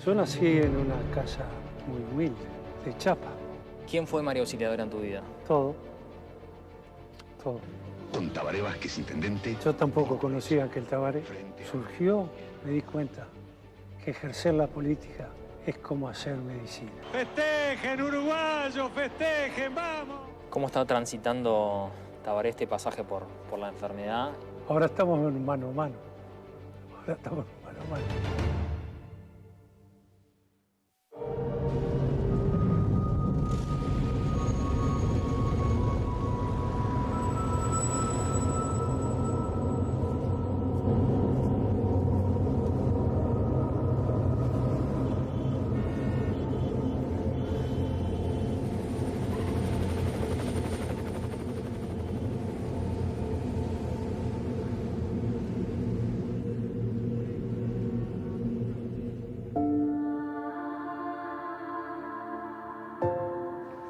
Yo nací en una casa muy humilde, de chapa. ¿Quién fue María Auxiliadora en tu vida? Todo. Todo. Con Tabaré Vázquez, intendente. Yo tampoco conocía aquel Tabaré. Surgió, me di cuenta, que ejercer la política es como hacer medicina. ¡Festejen, uruguayos! ¡Festejen, vamos! ¿Cómo está transitando Tabaré este pasaje por la enfermedad? Ahora estamos en mano a mano. Ahora estamos en mano a mano.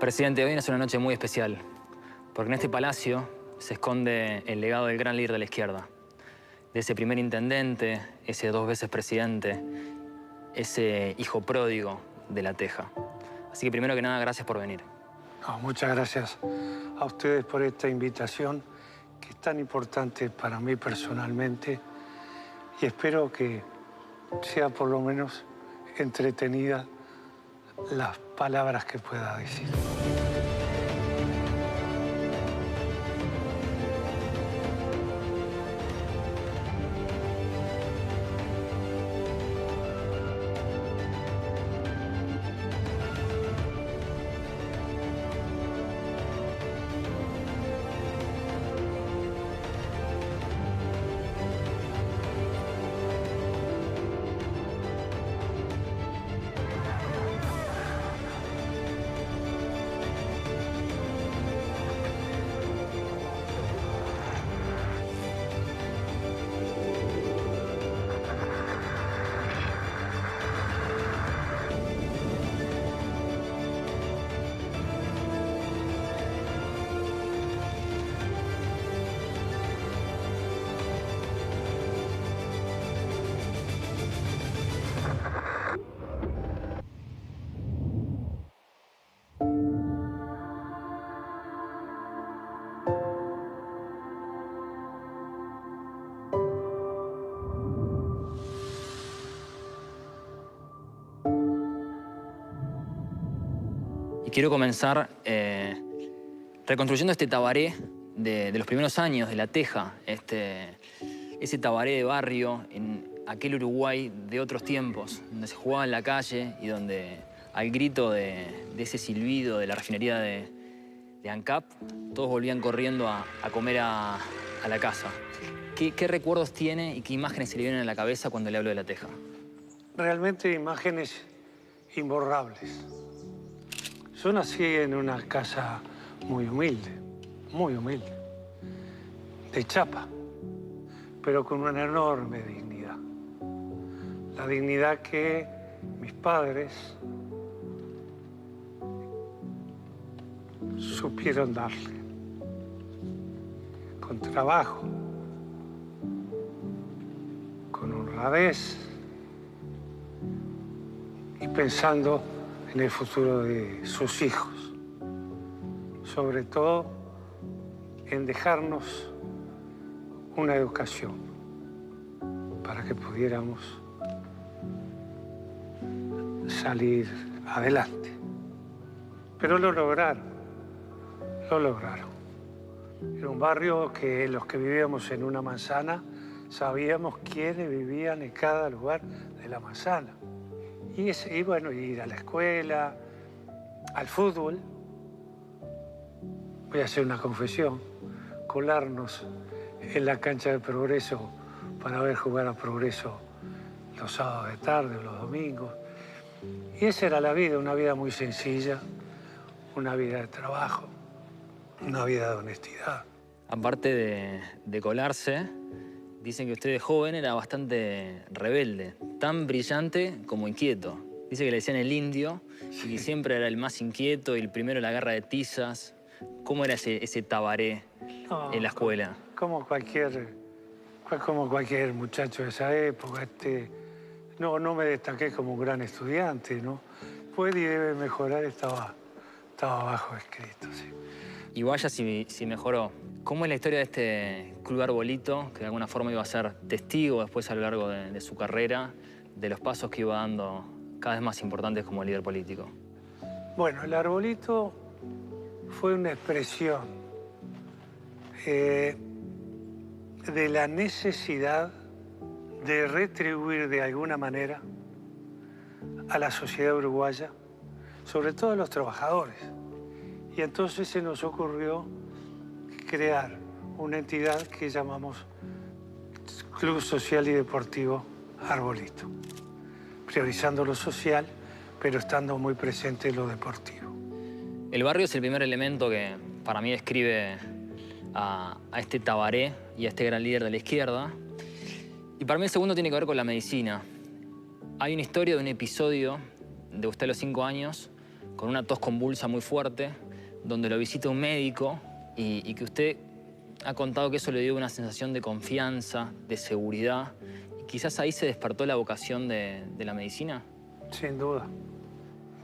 Presidente, hoy es una noche muy especial, porque en este palacio se esconde el legado del gran líder de la izquierda, de ese primer intendente, ese 2 veces presidente, ese hijo pródigo de La Teja. Así que primero que nada, gracias por venir. No, muchas gracias a ustedes por esta invitación, que es tan importante para mí personalmente, y espero que sea por lo menos entretenida las palabras que pueda decir. Y quiero comenzar reconstruyendo este Tabaré de los primeros años de La Teja, ese Tabaré de barrio en aquel Uruguay de otros tiempos, donde se jugaba en la calle y donde al grito de ese silbido de la refinería de ANCAP, todos volvían corriendo a comer a la casa. ¿Qué recuerdos tiene y qué imágenes se le vienen a la cabeza cuando le hablo de La Teja? Realmente imágenes imborrables. Yo nací en una casa muy humilde, de chapa, pero con una enorme dignidad. La dignidad que mis padres supieron darle, con trabajo, con honradez y pensando en el futuro de sus hijos. Sobre todo en dejarnos una educación para que pudiéramos salir adelante. Pero lo lograron, lo lograron. Era un barrio que los que vivíamos en una manzana sabíamos quiénes vivían en cada lugar de la manzana. Y bueno, ir a la escuela, al fútbol. Voy a hacer una confesión, colarnos en la cancha de Progreso para ver jugar a Progreso los sábados de tarde o los domingos. Y esa era la vida, una vida muy sencilla, una vida de trabajo, una vida de honestidad. Aparte de colarse, dicen que usted de joven era bastante rebelde, tan brillante como inquieto. Dice que le decían el indio y que siempre era el más inquieto y el primero en la guerra de tizas. ¿Cómo era ese Tabaré en la escuela? Como cualquier muchacho de esa época, No me destaqué como un gran estudiante, ¿no? Puede y debe mejorar, estaba abajo escrito, sí. Y vaya si mejoró. ¿Cómo es la historia de este Club Arbolito, que de alguna forma iba a ser testigo después a lo largo de su carrera, de los pasos que iba dando cada vez más importantes como líder político? Bueno, el Arbolito fue una expresión de la necesidad de retribuir de alguna manera a la sociedad uruguaya, sobre todo a los trabajadores. Y entonces se nos ocurrió crear una entidad que llamamos Club Social y Deportivo Arbolito, priorizando lo social, pero estando muy presente en lo deportivo. El barrio es el primer elemento que para mí describe a este Tabaré y a este gran líder de la izquierda. Y para mí el segundo tiene que ver con la medicina. Hay una historia de un episodio de usted a los 5 años, con una tos convulsa muy fuerte, donde lo visita un médico y que usted ha contado que eso le dio una sensación de confianza, de seguridad. Y quizás ahí se despertó la vocación de la medicina. Sin duda.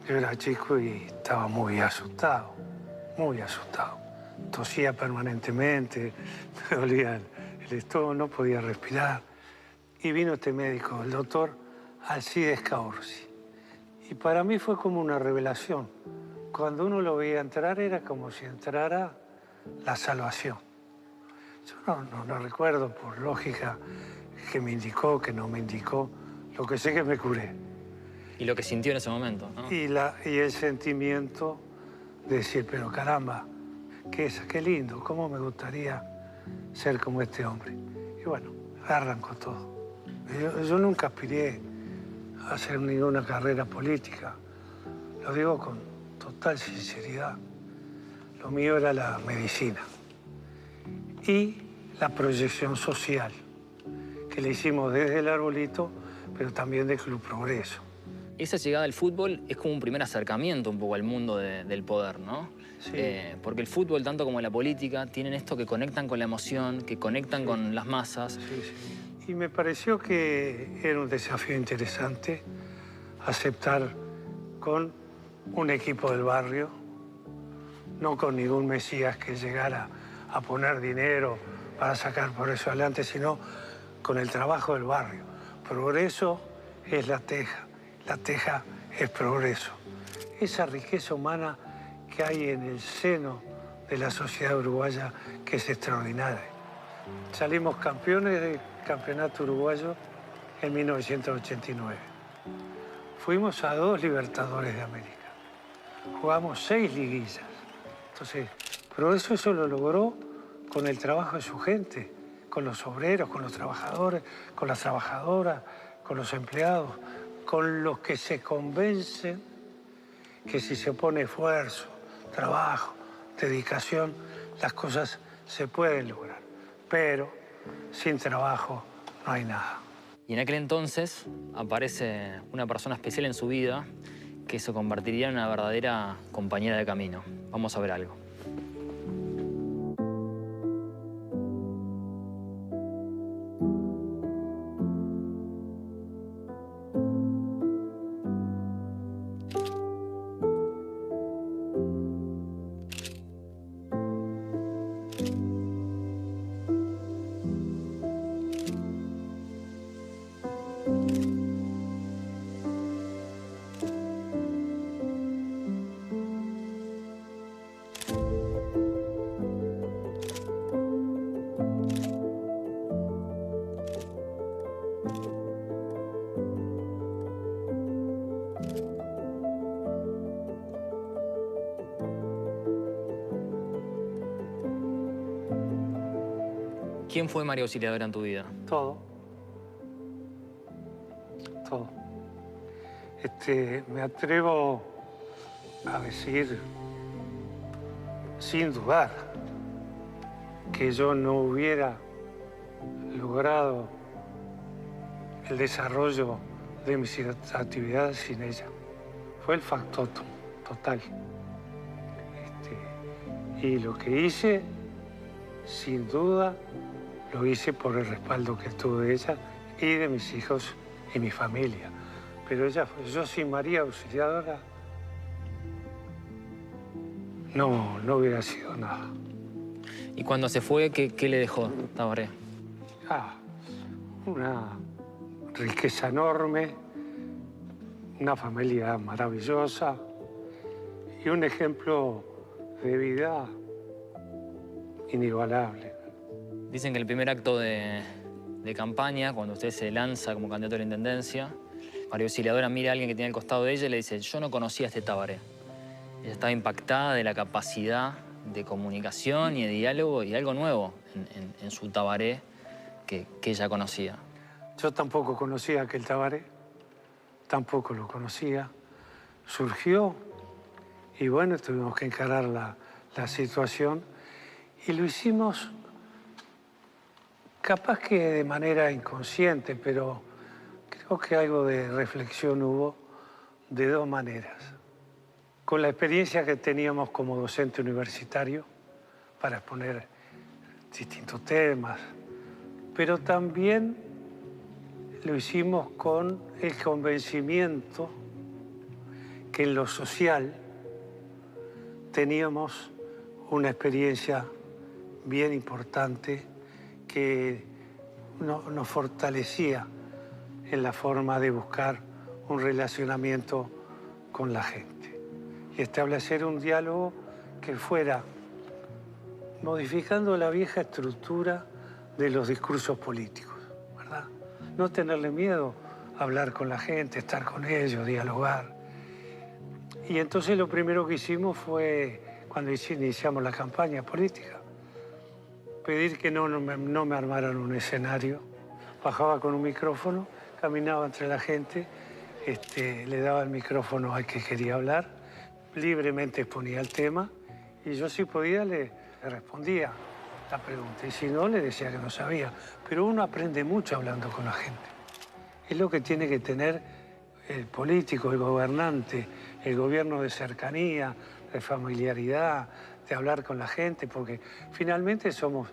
Yo era chico y estaba muy asustado, muy asustado. Tosía permanentemente, me dolía el estómago, no podía respirar. Y vino este médico, el doctor Alcides Caorsi. Y para mí fue como una revelación. Cuando uno lo veía entrar era como si entrara la salvación. Yo no recuerdo por lógica que me indicó, que no me indicó. Lo que sé que me curé. Y lo que sintió en ese momento, ¿no? Y el sentimiento de decir, pero caramba, qué lindo, cómo me gustaría ser como este hombre. Y bueno, arrancó todo. Yo nunca aspiré a hacer ninguna carrera política. Lo digo con total sinceridad. Lo mío era la medicina y la proyección social, que le hicimos desde el Arbolito, pero también del Club Progreso. Esa llegada al fútbol es como un primer acercamiento un poco al mundo del poder, ¿no? Sí. Porque el fútbol, tanto como la política, tienen esto que conectan con la emoción, que conectan con las masas. Sí, sí. Y me pareció que era un desafío interesante aceptar con un equipo del barrio, no con ningún mesías que llegara a poner dinero para sacar Progreso adelante, sino con el trabajo del barrio. Progreso es la teja es progreso. Esa riqueza humana que hay en el seno de la sociedad uruguaya que es extraordinaria. Salimos campeones del campeonato uruguayo en 1989. Fuimos a 2 Libertadores de América. Jugamos 6 liguillas. Entonces, Progreso eso lo logró con el trabajo de su gente, con los obreros, con los trabajadores, con las trabajadoras, con los empleados, con los que se convencen que si se pone esfuerzo, trabajo, dedicación, las cosas se pueden lograr. Pero sin trabajo no hay nada. Y en aquel entonces aparece una persona especial en su vida que se convertiría en una verdadera compañera de camino. Vamos a ver algo. ¿Quién fue María Auxiliadora en tu vida? Todo. Todo. Me atrevo a decir, sin dudar, que yo no hubiera logrado el desarrollo de mis actividades sin ella. Fue el factotum total. Y lo que hice, sin duda, lo hice por el respaldo que tuve de ella y de mis hijos y mi familia. Pero yo sin María Auxiliadora no hubiera sido nada. Y cuando se fue, ¿qué le dejó Tabaré? Una riqueza enorme, una familia maravillosa y un ejemplo de vida inigualable. Dicen que el primer acto de campaña, cuando usted se lanza como candidato a la intendencia, María Auxiliadora mira a alguien que tiene al costado de ella y le dice: yo no conocía a este Tabaré. Ella estaba impactada de la capacidad de comunicación y de diálogo y algo nuevo en su Tabaré que ella conocía. Yo tampoco conocía a aquel Tabaré, tampoco lo conocía. Surgió y bueno, tuvimos que encarar la situación y lo hicimos capaz que de manera inconsciente, pero creo que algo de reflexión hubo de dos maneras. Con la experiencia que teníamos como docente universitario para exponer distintos temas, pero también lo hicimos con el convencimiento que en lo social teníamos una experiencia bien importante que nos fortalecía en la forma de buscar un relacionamiento con la gente y establecer un diálogo que fuera modificando la vieja estructura de los discursos políticos, ¿verdad? No tenerle miedo a hablar con la gente, estar con ellos, dialogar. Y entonces lo primero que hicimos fue, cuando iniciamos la campaña política, pedir que no me armaran un escenario. Bajaba con un micrófono, caminaba entre la gente, le daba el micrófono al que quería hablar, libremente exponía el tema y yo si podía le respondía la pregunta y si no le decía que no sabía. Pero uno aprende mucho hablando con la gente. Es lo que tiene que tener el político, el gobernante, el gobierno de cercanía, de familiaridad, de hablar con la gente, porque finalmente somos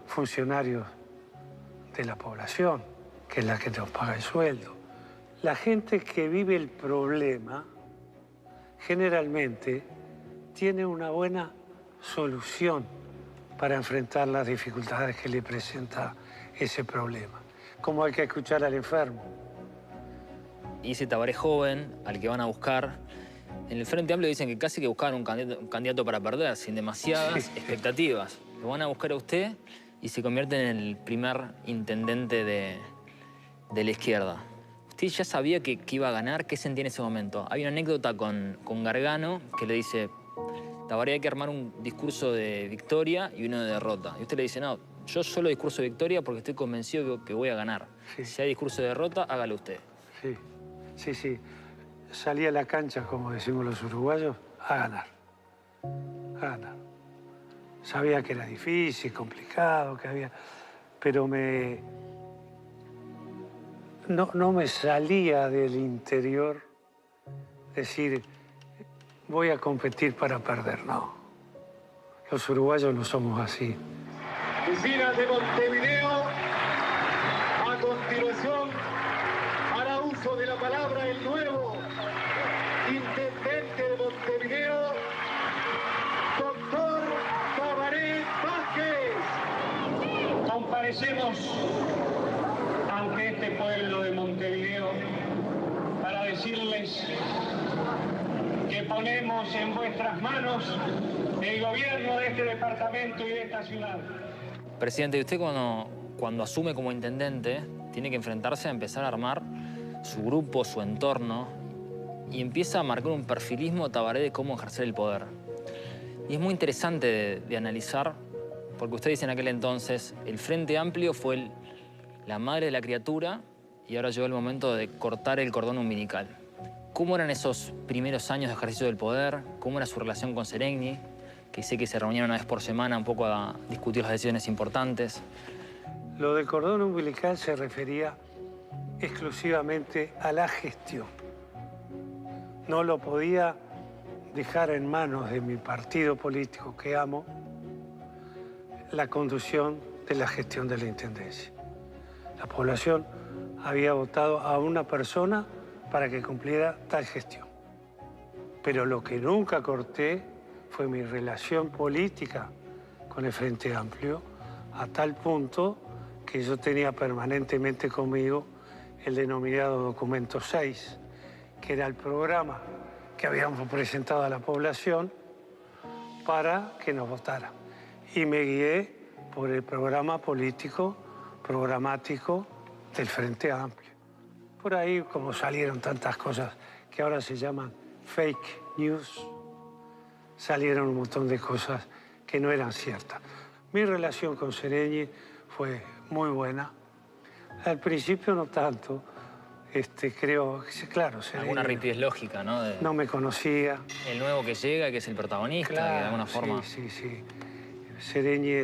funcionarios de la población, que es la que nos paga el sueldo. La gente que vive el problema generalmente tiene una buena solución para enfrentar las dificultades que le presenta ese problema, como hay que escuchar al enfermo. Y ese Tabaré joven al que van a buscar, en el Frente Amplio dicen que casi que buscaban un candidato para perder, sin demasiadas expectativas. Lo van a buscar a usted y se convierte en el primer intendente de la izquierda. ¿Usted ya sabía que iba a ganar? ¿Qué sentía en ese momento? Hay una anécdota con Gargano que le dice: Tabaré, hay que armar un discurso de victoria y uno de derrota. Y usted le dice: no, yo solo discurso de victoria porque estoy convencido que voy a ganar. Sí. Si hay discurso de derrota, hágalo usted. Sí. Salí a la cancha, como decimos los uruguayos, a ganar. Sabía que era difícil, complicado, que había... Pero no me salía del interior decir, voy a competir para perder, no. Los uruguayos no somos así. Vecinas de Montevideo, a continuación hará uso de la palabra el nuevo intendente de Montevideo, doctor Tabaré Vázquez. Comparecemos ante este pueblo de Montevideo para decirles que ponemos en vuestras manos el gobierno de este departamento y de esta ciudad. Presidente, usted cuando asume como intendente tiene que enfrentarse a empezar a armar su grupo, su entorno, y empieza a marcar un perfilismo Tabaré de cómo ejercer el poder. Y es muy interesante de analizar, porque usted dice en aquel entonces, el Frente Amplio fue la madre de la criatura y ahora llegó el momento de cortar el cordón umbilical. ¿Cómo eran esos primeros años de ejercicio del poder? ¿Cómo era su relación con Seregni? Que sé que se reunían una vez por semana un poco a discutir las decisiones importantes. Lo del cordón umbilical se refería exclusivamente a la gestión. No lo podía dejar en manos de mi partido político que amo la conducción de la gestión de la intendencia. La población había votado a una persona para que cumpliera tal gestión. Pero lo que nunca corté fue mi relación política con el Frente Amplio, a tal punto que yo tenía permanentemente conmigo el denominado Documento 6, que era el programa que habíamos presentado a la población para que nos votara. Y me guié por el programa político, programático del Frente Amplio. Por ahí, como salieron tantas cosas que ahora se llaman fake news, salieron un montón de cosas que no eran ciertas. Mi relación con Seregni fue muy buena. Al principio no tanto. Creo, claro, Seregni Alguna rapidez lógica, ¿no? no me conocía. El nuevo que llega, que es el protagonista, Claro, que de alguna forma... Sí. Seregni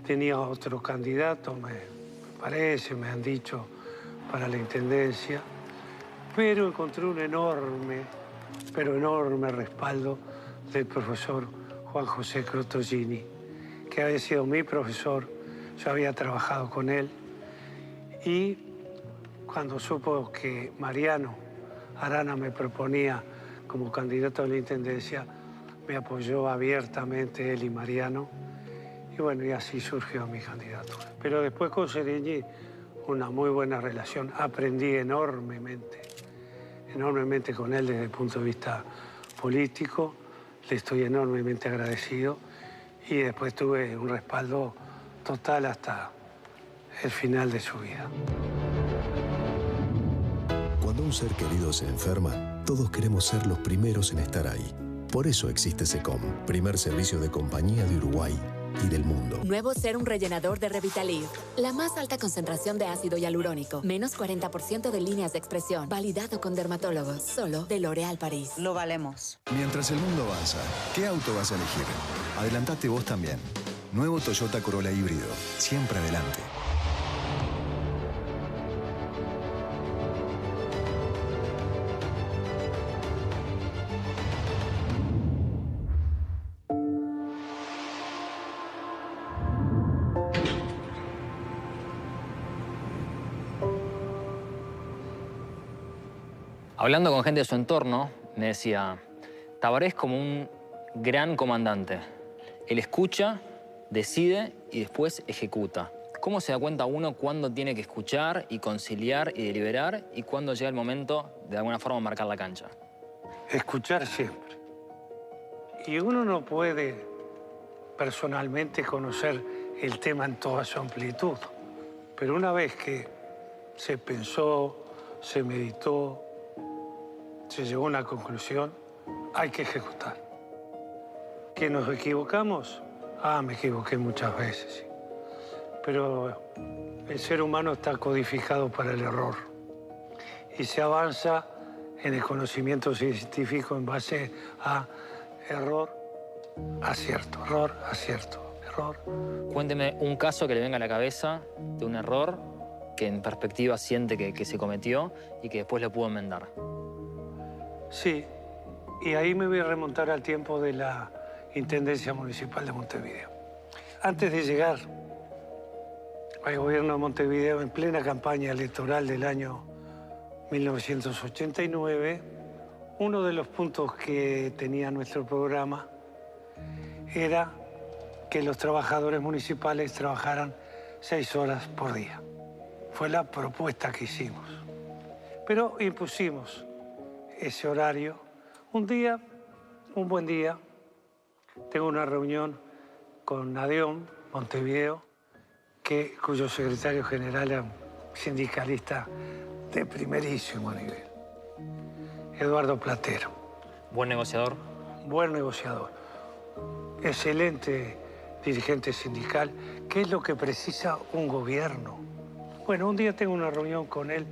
tenía otro candidato, me parece, me han dicho, para la intendencia, pero encontré un enorme respaldo del profesor Juan José Crotogini, que había sido mi profesor, yo había trabajado con él, y cuando supo que Mariano Arana me proponía como candidato a la intendencia, me apoyó abiertamente él y Mariano, y bueno, y así surgió mi candidatura. Pero después con Seregni, una muy buena relación, aprendí enormemente con él desde el punto de vista político, le estoy enormemente agradecido, y después tuve un respaldo total hasta el final de su vida. Cuando un ser querido se enferma, todos queremos ser los primeros en estar ahí. Por eso existe SECOM, primer servicio de compañía de Uruguay y del mundo. Nuevo Serum Rellenador de Revitaliv. La más alta concentración de ácido hialurónico. Menos 40% de líneas de expresión. Validado con dermatólogos. Solo de L'Oréal París. Lo valemos. Mientras el mundo avanza, ¿qué auto vas a elegir? Adelantate vos también. Nuevo Toyota Corolla híbrido. Siempre adelante. Hablando con gente de su entorno, me decía, Tabaré es como un gran comandante. Él escucha, decide y después ejecuta. ¿Cómo se da cuenta uno cuándo tiene que escuchar y conciliar y deliberar y cuándo llega el momento de alguna forma marcar la cancha? Escuchar siempre. Y uno no puede personalmente conocer el tema en toda su amplitud, pero una vez que se pensó, se meditó, se llegó a una conclusión, hay que ejecutar. ¿Que nos equivocamos? Me equivoqué muchas veces, sí. Pero el ser humano está codificado para el error. Y se avanza en el conocimiento científico en base a error, acierto, error, acierto, error. Cuénteme un caso que le venga a la cabeza de un error que en perspectiva siente que se cometió y que después le pudo enmendar. Sí, y ahí me voy a remontar al tiempo de la Intendencia Municipal de Montevideo. Antes de llegar al gobierno de Montevideo, en plena campaña electoral del año 1989, uno de los puntos que tenía nuestro programa era que los trabajadores municipales trabajaran 6 horas por día. Fue la propuesta que hicimos. Pero impusimos ese horario. Un día, un buen día, tengo una reunión con Nadeón, Montevideo, cuyo secretario general era un sindicalista de primerísimo nivel, Eduardo Platero. ¿Buen negociador? Buen negociador, excelente dirigente sindical. ¿Qué es lo que precisa un gobierno? Bueno, un día tengo una reunión con él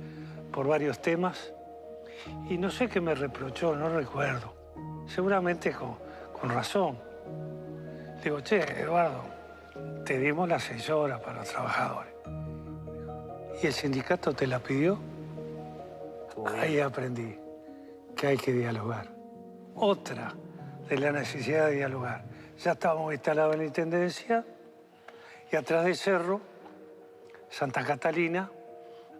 por varios temas y no sé qué me reprochó, no recuerdo. Seguramente con razón. Digo, che, Eduardo, te dimos las 6 horas para los trabajadores. ¿Y el sindicato te la pidió? Ahí aprendí que hay que dialogar. Otra de la necesidad de dialogar. Ya estábamos instalados en la Intendencia y atrás de Cerro, Santa Catalina,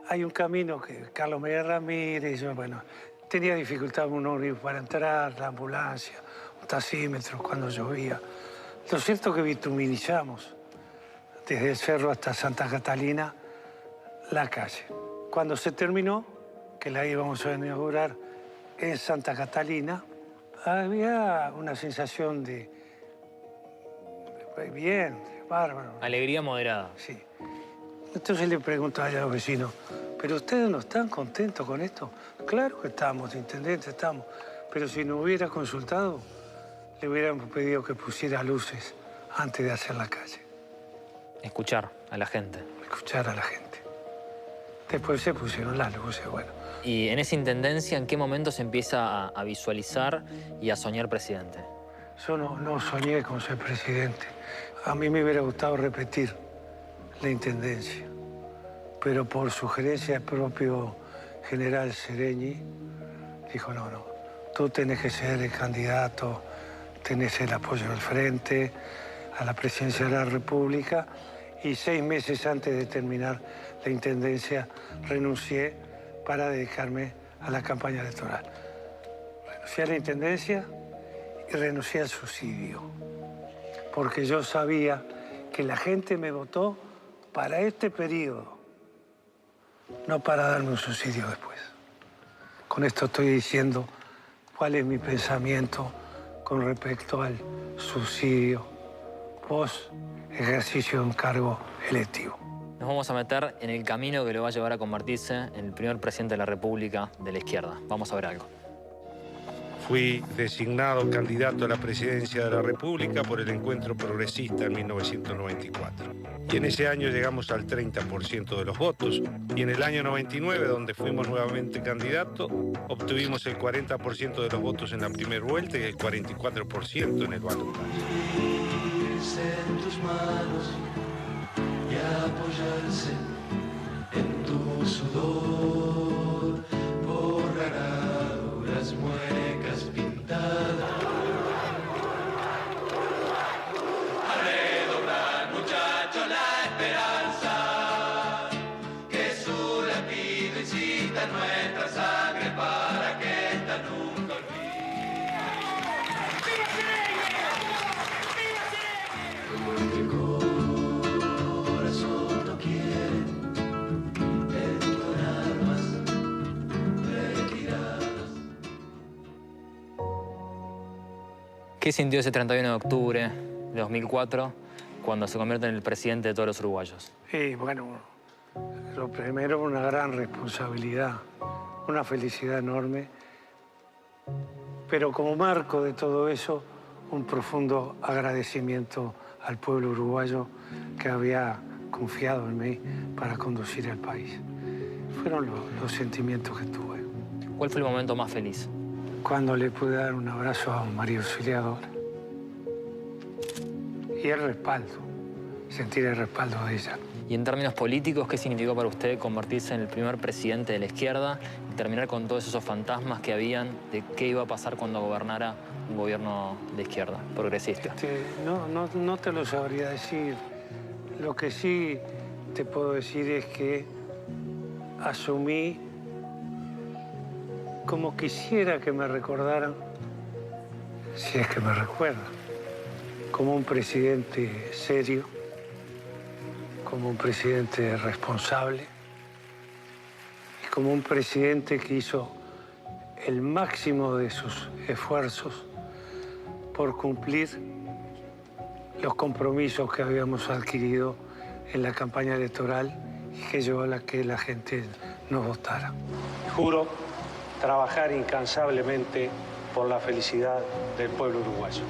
hay un camino que Carlos María Ramírez, yo, bueno, tenía dificultad un ómnibus para entrar, la ambulancia, un taxímetro cuando llovía. Lo cierto es que bituminizamos desde el cerro hasta Santa Catalina la calle. Cuando se terminó, que la íbamos a inaugurar en Santa Catalina, había una sensación de bien, de bárbaro. Alegría moderada. Sí. Entonces le pregunto a los vecinos, ¿pero ustedes no están contentos con esto? Claro que estamos, intendente, estamos. Pero si no hubiera consultado, le hubiéramos pedido que pusiera luces antes de hacer la calle. Escuchar a la gente. Escuchar a la gente. Después se pusieron las luces, bueno. Y en esa intendencia, ¿en qué momento se empieza a visualizar y a soñar presidente? Yo no soñé con ser presidente. A mí me hubiera gustado repetir la intendencia, pero por sugerencia del propio general Sereñi, dijo, no, tú tenés que ser el candidato, tenés el apoyo del frente a la presidencia de la República, y 6 meses antes de terminar la intendencia renuncié para dedicarme a la campaña electoral. Renuncié a la intendencia y renuncié al subsidio, porque yo sabía que la gente me votó para este periodo, no para darme un subsidio después. Con esto estoy diciendo cuál es mi pensamiento con respecto al subsidio post ejercicio de un cargo electivo. Nos vamos a meter en el camino que lo va a llevar a convertirse en el primer presidente de la República de la izquierda. Vamos a ver algo. Fui designado candidato a la presidencia de la República por el Encuentro Progresista en 1994. Y en ese año llegamos al 30% de los votos. Y en el año 99, donde fuimos nuevamente candidato, obtuvimos el 40% de los votos en la primera vuelta y el 44% en el balotaje. En tus manos y apoyarse en tu sudor, borrará duras muecas pintadas. A redoblar, muchachos, la esperanza, que su latido incita nuestra sangre para que esta nunca olvide. El corazón no quiere entonar más retiradas. ¿Qué sintió ese 31 de octubre de 2004 cuando se convierte en el presidente de todos los uruguayos? Y bueno, lo primero, una gran responsabilidad, una felicidad enorme, pero como marco de todo eso, un profundo agradecimiento al pueblo uruguayo que había confiado en mí para conducir el país. Fueron los sentimientos que tuve. ¿Cuál fue el momento más feliz? Cuando le pude dar un abrazo a María Auxiliadora. Y el respaldo, sentir el respaldo de ella. Y en términos políticos, ¿qué significó para usted convertirse en el primer presidente de la izquierda y terminar con todos esos fantasmas que habían de qué iba a pasar cuando gobernara un gobierno de izquierda, progresista? No te lo sabría decir. Lo que sí te puedo decir es que asumí como quisiera que me recordaran, si es que me recuerdan, como un presidente serio, como un presidente responsable y como un presidente que hizo el máximo de sus esfuerzos por cumplir los compromisos que habíamos adquirido en la campaña electoral y que llevó a que la gente nos votara. Juro trabajar incansablemente por la felicidad del pueblo uruguayo.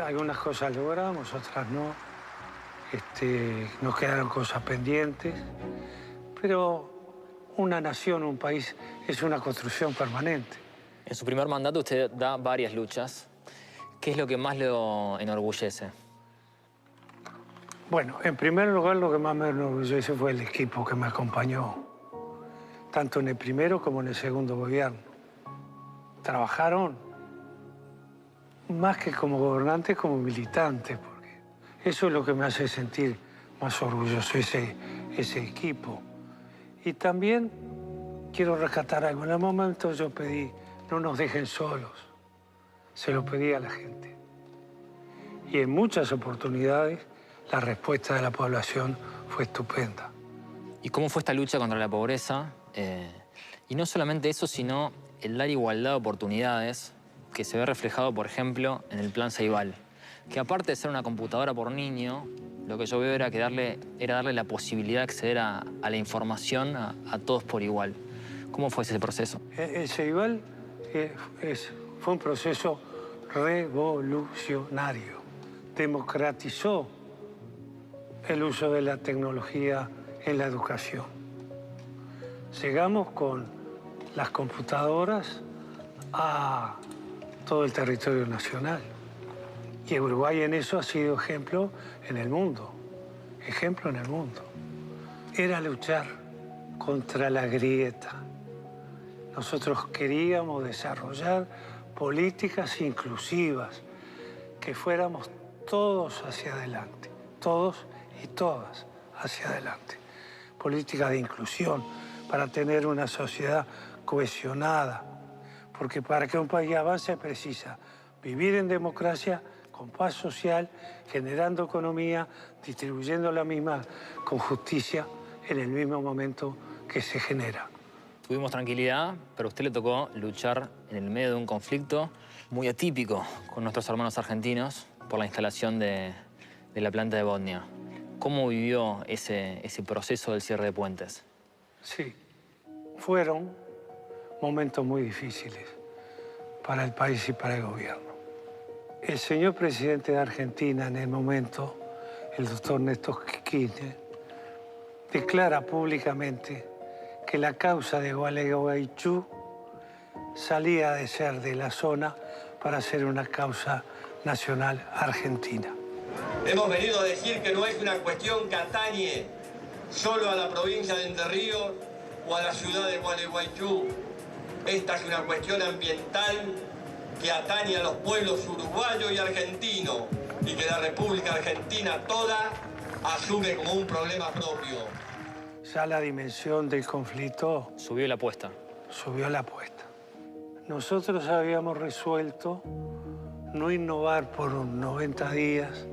Algunas cosas logramos, otras no. Nos quedaron cosas pendientes, pero una nación, un país, es una construcción permanente. En su primer mandato usted da varias luchas. ¿Qué es lo que más lo enorgullece? Bueno, en primer lugar, lo que más me enorgullece fue el equipo que me acompañó, tanto en el primero como en el segundo gobierno. Trabajaron más que como gobernantes, como militantes, porque eso es lo que me hace sentir más orgulloso, ese equipo. Y también quiero rescatar algo. En el momento yo pedí, no nos dejen solos. Se lo pedí a la gente. Y en muchas oportunidades la respuesta de la población fue estupenda. ¿Y cómo fue esta lucha contra la pobreza? Y no solamente eso, sino el dar igualdad de oportunidades que se ve reflejado, por ejemplo, en el Plan Ceibal. Que aparte de ser una computadora por niño, lo que yo veo era darle la posibilidad de acceder a la información a todos por igual. ¿Cómo fue ese proceso? El Ceibal fue un proceso revolucionario. Democratizó el uso de la tecnología en la educación. Llegamos con las computadoras a todo el territorio nacional. Y Uruguay en eso ha sido ejemplo en el mundo. Ejemplo en el mundo. Era luchar contra la grieta. Nosotros queríamos desarrollar políticas inclusivas, que fuéramos todos hacia adelante, todos y todas hacia adelante. Política de inclusión para tener una sociedad cohesionada, porque para que un país avance precisa vivir en democracia, con paz social, generando economía, distribuyendo la misma con justicia en el mismo momento que se genera. Tuvimos tranquilidad, pero a usted le tocó luchar en el medio de un conflicto muy atípico con nuestros hermanos argentinos por la instalación de la planta de Bodnia. ¿Cómo vivió ese proceso del cierre de puentes? Sí, fueron momentos muy difíciles para el país y para el gobierno. El señor presidente de Argentina en el momento, el doctor Néstor Kirchner, declara públicamente que la causa de Gualeguaychú salía de ser de la zona para ser una causa nacional argentina. Hemos venido a decir que no es una cuestión que atañe solo a la provincia de Entre Ríos o a la ciudad de Gualeguaychú. Esta es una cuestión ambiental que atañe a los pueblos uruguayo y argentino y que la República Argentina toda asume como un problema propio. Ya la dimensión del conflicto Subió la apuesta. subió la apuesta. Nosotros habíamos resuelto no innovar por 90 días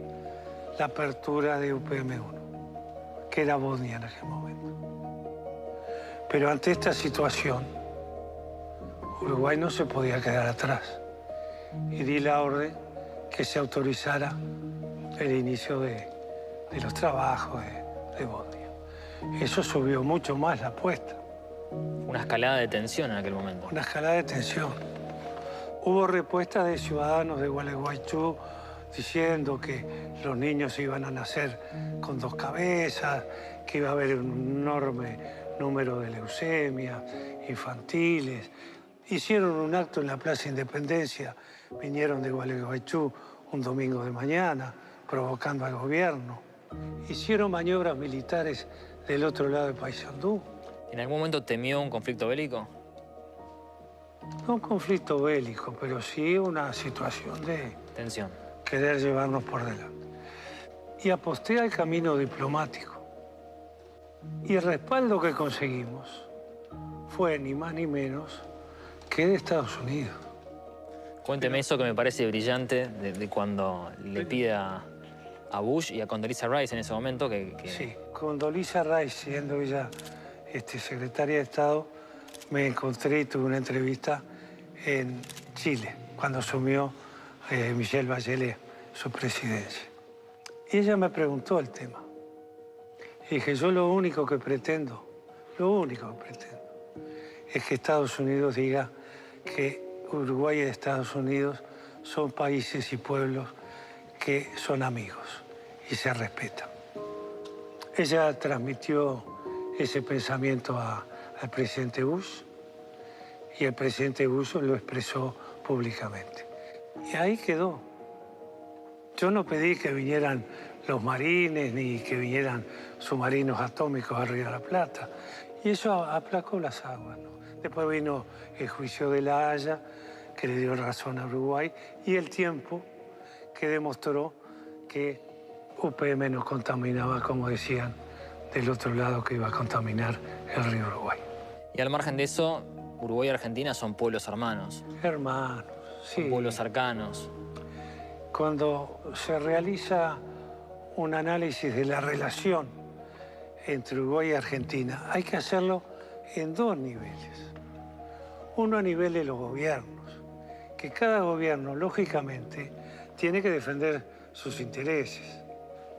la apertura de UPM-1, que era Bodnia en aquel momento. Pero ante esta situación, Uruguay no se podía quedar atrás. Y di la orden que se autorizara el inicio de los trabajos de Bodnia. Eso subió mucho más la apuesta. Una escalada de tensión en aquel momento. Una escalada de tensión. Hubo respuestas de ciudadanos de Gualeguaychú diciendo que los niños iban a nacer con 2 cabezas, que iba a haber un enorme número de leucemias infantiles. Hicieron un acto en la Plaza Independencia, vinieron de Gualeguaychú un domingo de mañana, provocando al gobierno. Hicieron maniobras militares del otro lado de Paysandú. ¿En algún momento temió un conflicto bélico? No un conflicto bélico, pero sí una situación de Tensión. querer llevarnos por delante. Y aposté al camino diplomático. Y el respaldo que conseguimos fue ni más ni menos que de Estados Unidos. Cuénteme eso que me parece brillante de cuando le pide a Bush y a Condoleezza Rice en ese momento que... Sí, Condoleezza Rice, siendo ella secretaria de Estado, me encontré y tuve una entrevista en Chile, cuando asumió Michelle Bachelet su presidencia. Y ella me preguntó el tema. Y dije, yo lo único que pretendo, es que Estados Unidos diga que Uruguay y Estados Unidos son países y pueblos que son amigos y se respetan. Ella transmitió ese pensamiento al presidente Bush y el presidente Bush lo expresó públicamente. Y ahí quedó. Yo no pedí que vinieran los marines ni que vinieran submarinos atómicos a Río de la Plata. Y eso aplacó las aguas, ¿no? Después vino el juicio de La Haya, que le dio razón a Uruguay, y el tiempo que demostró que UPM nos contaminaba, como decían, del otro lado que iba a contaminar el río Uruguay. Y al margen de eso, Uruguay y Argentina son pueblos hermanos. Hermanos, sí. Son pueblos cercanos. Cuando se realiza un análisis de la relación entre Uruguay y Argentina, hay que hacerlo en dos niveles. Uno a nivel de los gobiernos, que cada gobierno, lógicamente, tiene que defender sus intereses.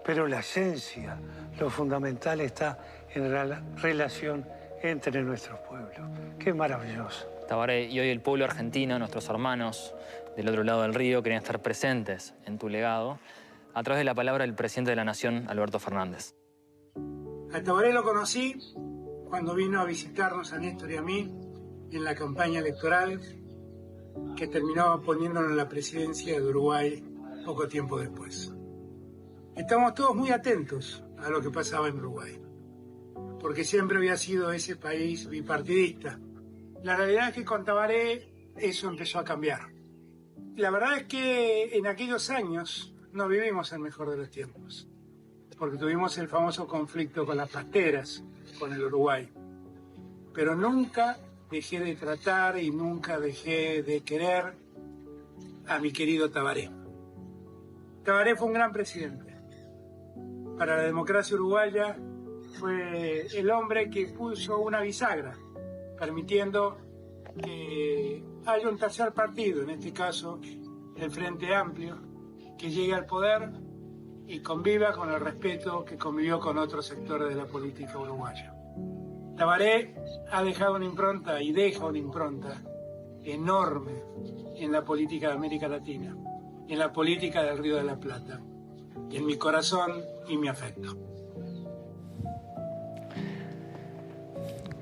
Pero la esencia, lo fundamental está en la relación entre nuestros pueblos, que es maravillosa. Tabaré, y hoy el pueblo argentino, nuestros hermanos del otro lado del río, querían estar presentes en tu legado a través de la palabra del presidente de la Nación, Alberto Fernández. A Tabaré lo conocí cuando vino a visitarnos a Néstor y a mí en la campaña electoral que terminó poniéndonos en la presidencia de Uruguay poco tiempo después. Estábamos todos muy atentos a lo que pasaba en Uruguay, porque siempre había sido ese país bipartidista. La realidad es que con Tabaré eso empezó a cambiar. La verdad es que en aquellos años no vivimos el mejor de los tiempos, porque tuvimos el famoso conflicto con las pasteras, con el Uruguay. Pero nunca dejé de tratar y nunca dejé de querer a mi querido Tabaré. Tabaré fue un gran presidente. Para la democracia uruguaya fue el hombre que puso una bisagra, permitiendo que haya un tercer partido, en este caso el Frente Amplio, que llegue al poder y conviva con el respeto que convivió con otros sectores de la política uruguaya. Tabaré ha dejado una impronta y deja una impronta enorme en la política de América Latina, en la política del Río de la Plata, en mi corazón y mi afecto.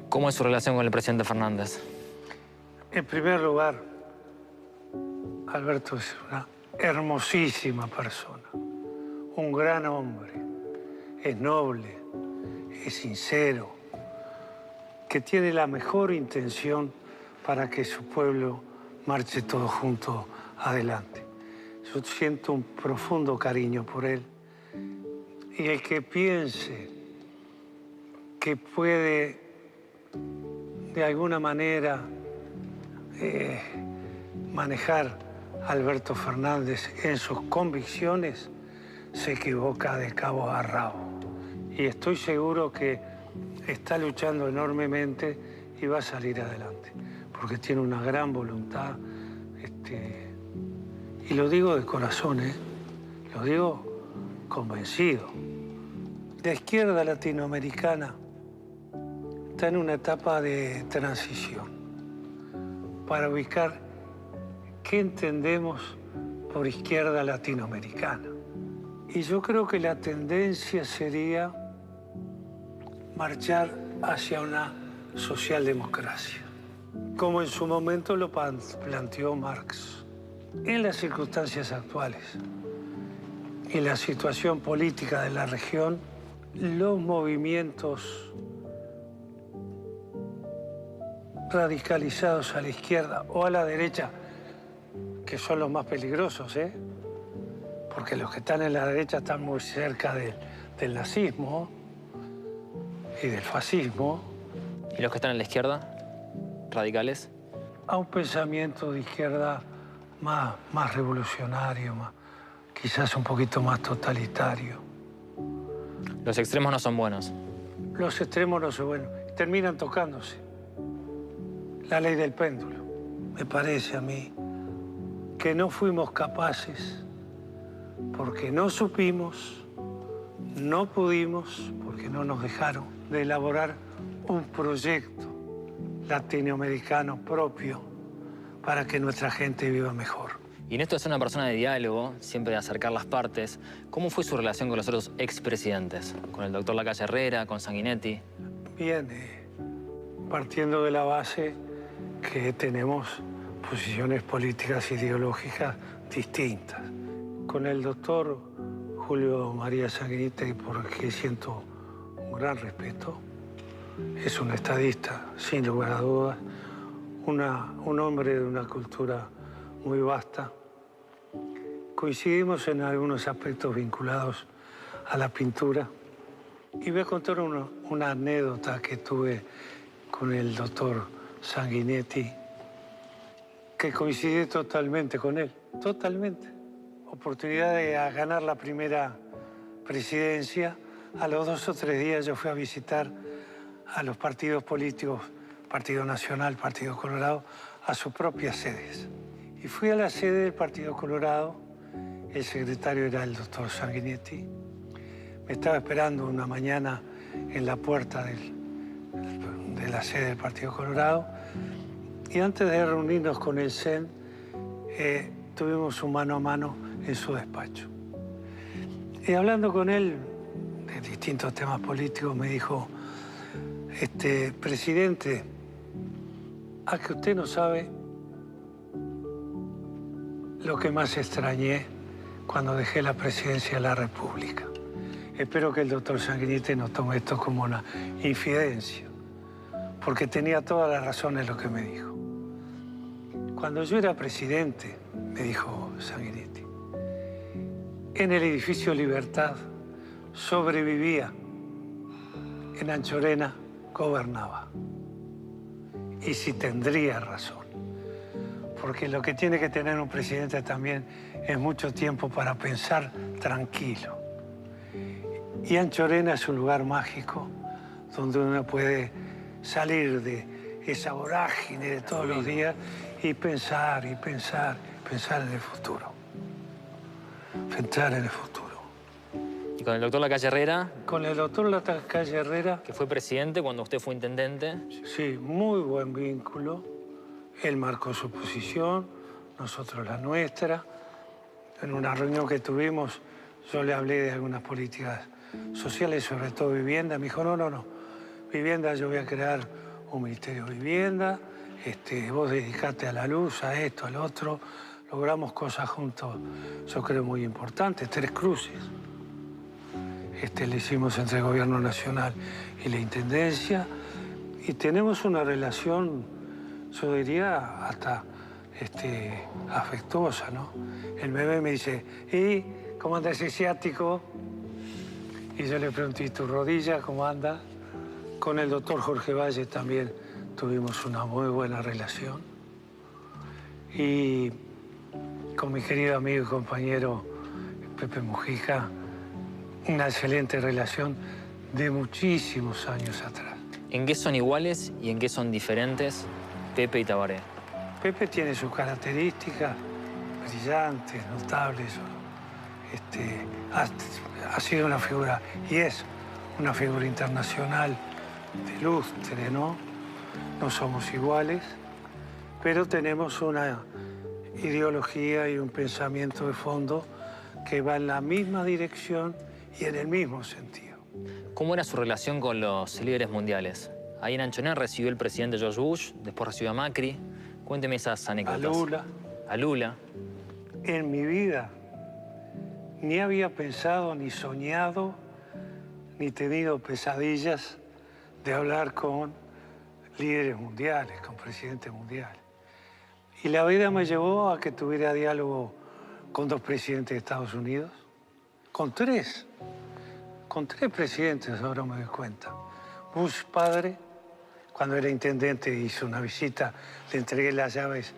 ¿Cómo es su relación con el presidente Fernández? En primer lugar, Alberto es una hermosísima persona, un gran hombre, es noble, es sincero, que tiene la mejor intención para que su pueblo marche todo junto adelante. Yo siento un profundo cariño por él, y el que piense que puede de alguna manera manejar a Alberto Fernández en sus convicciones se equivoca de cabo a rabo. Y estoy seguro que está luchando enormemente y va a salir adelante, porque tiene una gran voluntad. Y lo digo de corazón, lo digo convencido. La izquierda latinoamericana está en una etapa de transición para ubicar qué entendemos por izquierda latinoamericana. Y yo creo que la tendencia sería marchar hacia una socialdemocracia, como en su momento lo planteó Marx. En las circunstancias actuales y la situación política de la región, los movimientos radicalizados a la izquierda o a la derecha, que son los más peligrosos, porque los que están en la derecha están muy cerca del nazismo y del fascismo. ¿Y los que están en la izquierda, radicales? A un pensamiento de izquierda más revolucionario, quizás un poquito más totalitario. Los extremos no son buenos. Los extremos no son buenos. Terminan tocándose. La ley del péndulo. Me parece a mí que no fuimos capaces, porque no supimos, no pudimos, porque no nos dejaron, de elaborar un proyecto latinoamericano propio para que nuestra gente viva mejor. Y en esto de ser una persona de diálogo, siempre de acercar las partes, ¿cómo fue su relación con los otros expresidentes? Con el doctor Lacalle Herrera, con Sanguinetti. Bien, partiendo de la base que tenemos posiciones políticas ideológicas distintas. con el doctor Julio María Sanguinetti, porque siento un gran respeto. Es un estadista, sin lugar a dudas, un hombre de una cultura muy vasta. Coincidimos en algunos aspectos vinculados a la pintura. Y voy a contar una anécdota que tuve con el doctor Sanguinetti, que coincidí totalmente con él, totalmente. Oportunidad de ganar la primera presidencia. A los 2 o 3 días yo fui a visitar a los partidos políticos, Partido Nacional, Partido Colorado, a sus propias sedes. Y fui a la sede del Partido Colorado, el secretario era el doctor Sanguinetti. Me estaba esperando una mañana en la puerta de la sede del Partido Colorado. Y antes de reunirnos con el CEN, tuvimos un mano a mano en su despacho. Y hablando con él de distintos temas políticos, me dijo, presidente, a que usted no sabe lo que más extrañé cuando dejé la presidencia de la República. Espero que el doctor Sanguinetti no tome esto como una infidencia, porque tenía toda la razón en lo que me dijo. Cuando yo era presidente, me dijo Sanguinetti, en el edificio Libertad sobrevivía, en Anchorena gobernaba. Y sí tendría razón, porque lo que tiene que tener un presidente también es mucho tiempo para pensar tranquilo. Y Anchorena es un lugar mágico donde uno puede salir de esa vorágine de todos los días y pensar en el futuro. Pensar en el futuro. ¿Y con el doctor Lacalle Herrera? Con el doctor Lacalle Herrera. Que fue presidente cuando usted fue intendente. Sí, muy buen vínculo. Él marcó su posición, nosotros la nuestra. En una reunión que tuvimos, yo le hablé de algunas políticas sociales, sobre todo vivienda. Me dijo, no. Vivienda, yo voy a crear un ministerio de vivienda. Vos dedicate a la luz, a esto, al otro. Logramos cosas juntos, yo creo, muy importantes. 3 cruces. Le hicimos entre el Gobierno Nacional y la Intendencia. Y tenemos una relación, yo diría, hasta afectuosa, ¿no? El bebé me dice, ¿y cómo anda ese ciático? Y yo le pregunté, ¿y tu rodilla cómo anda? Con el doctor Jorge Valle también tuvimos una muy buena relación. Y con mi querido amigo y compañero Pepe Mujica, una excelente relación de muchísimos años atrás. ¿En qué son iguales y en qué son diferentes Pepe y Tabaré? Pepe tiene sus características brillantes, notables. Ha sido una figura, y es una figura internacional de lustre, ¿no? No somos iguales, pero tenemos una ideología y un pensamiento de fondo que va en la misma dirección y en el mismo sentido. ¿Cómo era su relación con los líderes mundiales? Ahí en Anchorena recibió el presidente George Bush, después recibió a Macri. Cuénteme esas anécdotas. A Lula. En mi vida ni había pensado, ni soñado, ni tenido pesadillas de hablar con líderes mundiales, con presidentes mundiales. Y la vida me llevó a que tuviera diálogo con 2 presidentes de Estados Unidos, con 3 presidentes, ahora me doy cuenta. Bush padre, cuando era intendente, hizo una visita, le entregué las llaves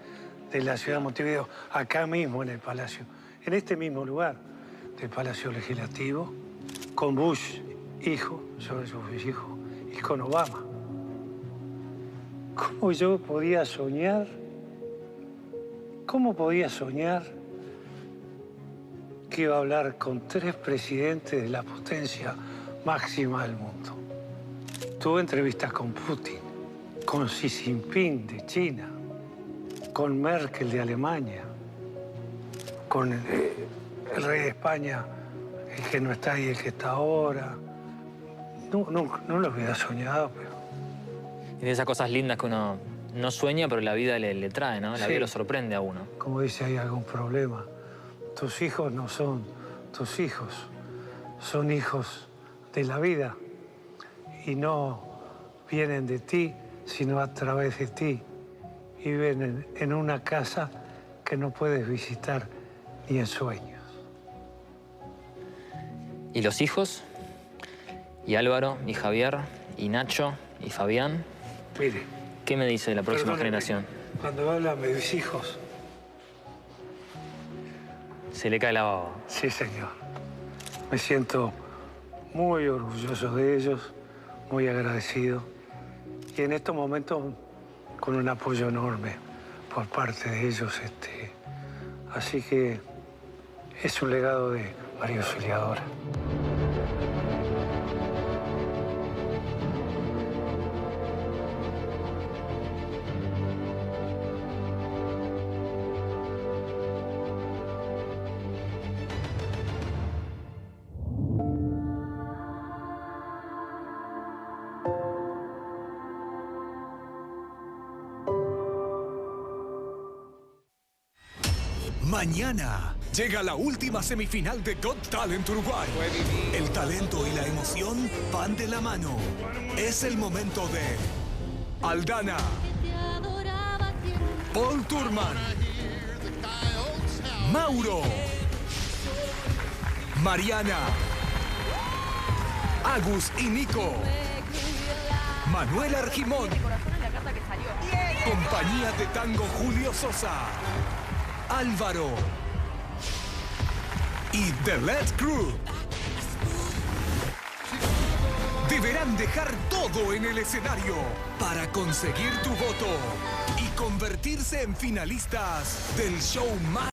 de la ciudad de Montevideo, acá mismo en el Palacio, en este mismo lugar del Palacio Legislativo, con Bush hijo, George Bush hijo, y con Obama. ¿Cómo yo podía soñar? ¿Cómo podía soñar que iba a hablar con 3 presidentes de la potencia máxima del mundo? Tuve entrevistas con Putin, con Xi Jinping de China, con Merkel de Alemania, con el rey de España, el que no está ahí, el que está ahora. No lo hubiera soñado, pero... Y de esas cosas lindas que uno no sueña, pero la vida le trae, ¿no? La vida lo sorprende a uno. Como dice, hay algún problema. tus hijos no son tus hijos, son hijos de la vida y no vienen de ti, sino a través de ti. Y viven en una casa que no puedes visitar ni en sueños. ¿Y los hijos? ¿Y Álvaro? ¿Y Javier? ¿Y Nacho? ¿Y Fabián? Mire. ¿Qué me dice la próxima Perdóneme, generación? Cuando hablan de mis hijos. Se le cae la baba. Sí, señor. Me siento muy orgulloso de ellos, muy agradecido. Y en estos momentos con un apoyo enorme por parte de ellos. Así que es un legado de María Auxiliadora. Mañana llega la última semifinal de Got Talent Uruguay. El talento y la emoción van de la mano. Es el momento de Aldana, Paul Turman, Mauro, Mariana, Agus y Nico, Manuel Argimón, compañía de tango Julio Sosa, Álvaro y The Let's Crew. Deberán dejar todo en el escenario para conseguir tu voto y convertirse en finalistas del show más